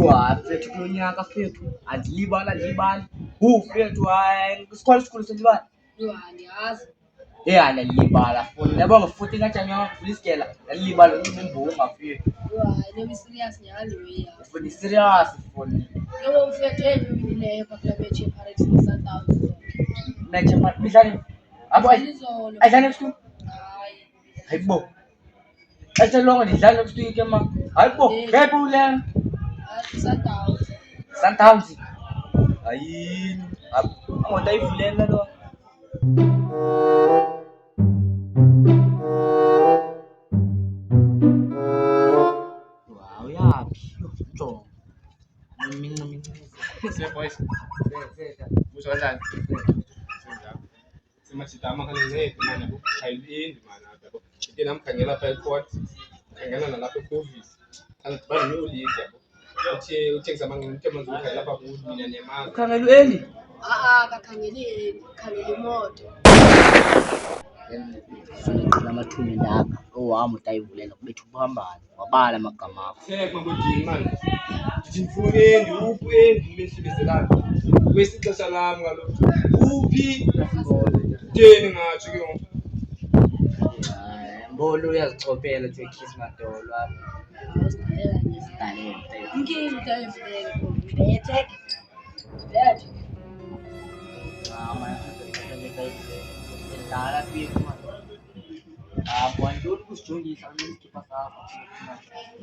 Fethu kulo nyaka fethu andilibali fethu hayi isikolo selibali Andiyazi. andalibala futhi yabonga futhi ngathi angiyavula ndalibala imbonga fethu Let me serious nyalo we. futhi serious futhi Yo mfethu engiwinileyo pha kula match ePirates neSundowns. match midlali abo Izolo. ayidlala next week Hayi. hayibo longa ndidlala next week ma hayibo phepha ulena Sundowns hayi angoda ivulela lo uyaphi ujonga mincinci boys. Uzodlala. Simasidama kalencede man yabo. Ayilindi man yabo. Into namkhangela apha ecourt. Khangela nalapha eCovid. Andibani neolide yabo. Uthengisa amanqinqe amanzi ukhangela lapha kuthi mina nemali. ukhangela ueli Kakhangele imoto. Fanele amathuna ndaka owami utayivulela kubethu kuhambana wabala amagama akho Theka ngokudini man. Ndithi ndifuna endi uphi endi mehlibezelayo. Kwesixesha lami ngalokho. Uphi? Theni ngathi ke ngoku. mbolo uyazichopela nje kiss madolo apha Inkingi utayivulela bethe. Bethe. dala phi abantu ukusijongisa nesikipa sakho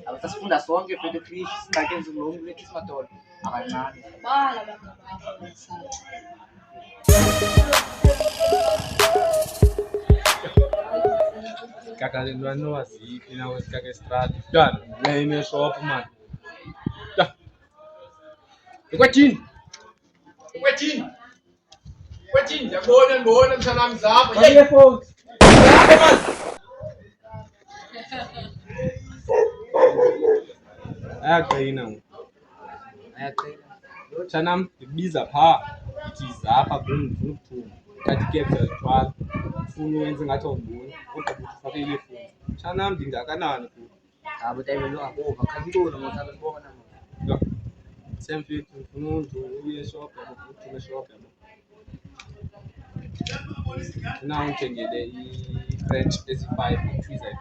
abasifunda sonke fethu fish singake ngizilonge kiss madolo akancane Bala bagama akho. Kakalelwana waziphi na wesikaka estrada. Mntwana, lane eshop man. Ekwethini. Ngibona mntanami zapha. Hey folks Ayaqina ngoku. Mntanami ndibiza phaa. Ndithi zapha kum ndifuna ukuphuma. Kanti ke ndiyazithwala. Ufuna uwenza ngathi awumboni. Kodwa ukuthi ufake iifoni. Mntanami ndingakanani kuwe. abo tayibelo abova khangintona ngothanda kubona Semfethu ngifuna uye eshop yabo uthule eshop yabo. Now ngithengele i-French ezi-5 i-tweezer i-5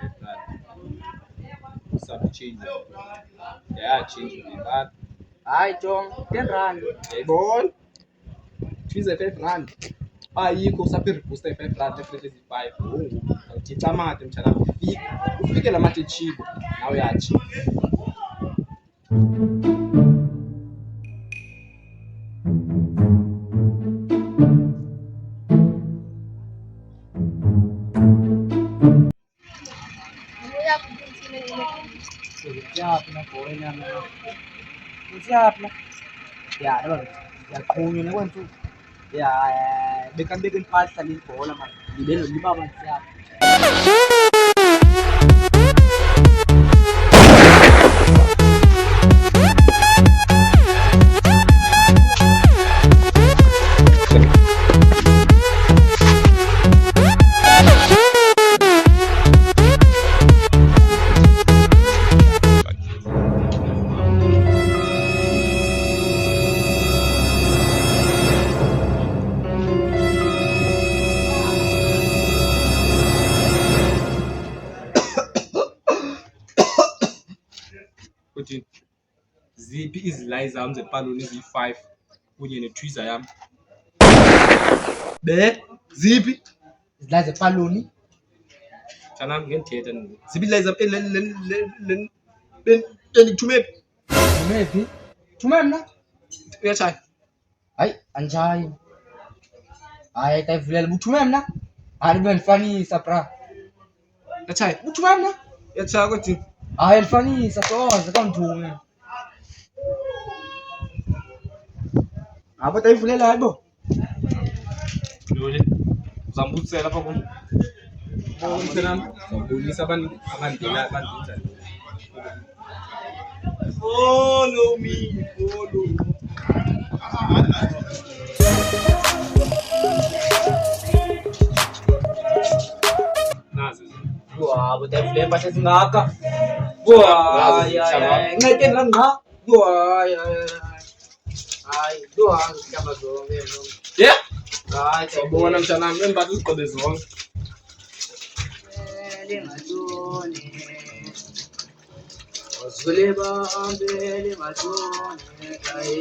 change. Change ngebala. hayi jonga 10 rand Yayibona? Tweezer i-R5. Ayikho usaphi i-rebooster i-R5 e-French ezi-5. Awuthi camate mntanami ufike la mate chibo nawe yathi. Siyapi na boyena na siyapi ya yaqhunywa nekwenza ya bekambeka impahla libhola manje libelo libaba siyapi Uthi ziphi izilayi zami zepaloni eziyi-5 kunye netwiza yami? Ziphi izila zepaloni mntanami ngendithetha ziphi izilayi zami bendithume phi? maybe thume mna Uyatshaya? hayi anjayi hayi tayivulela buthume mna hayi bendifanisa bra Uyatshaya? buthume mna Uyatshaya kodwa hayi ndifanisa soze kangithume abo tayivulela hayibo Yole uzambusela lapha kum. Mntanami uzambulisa abandela abandenza. Follow me, follow me. Nazi. abo tayivulela impahla ezingaka ncedeni la ngqa Dua kama zonge. Yeah. Hayi, Ubona mntana memba iziqobe zonke. Lingadoni. Osule bambe lingadoni.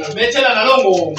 Abethela nalongo.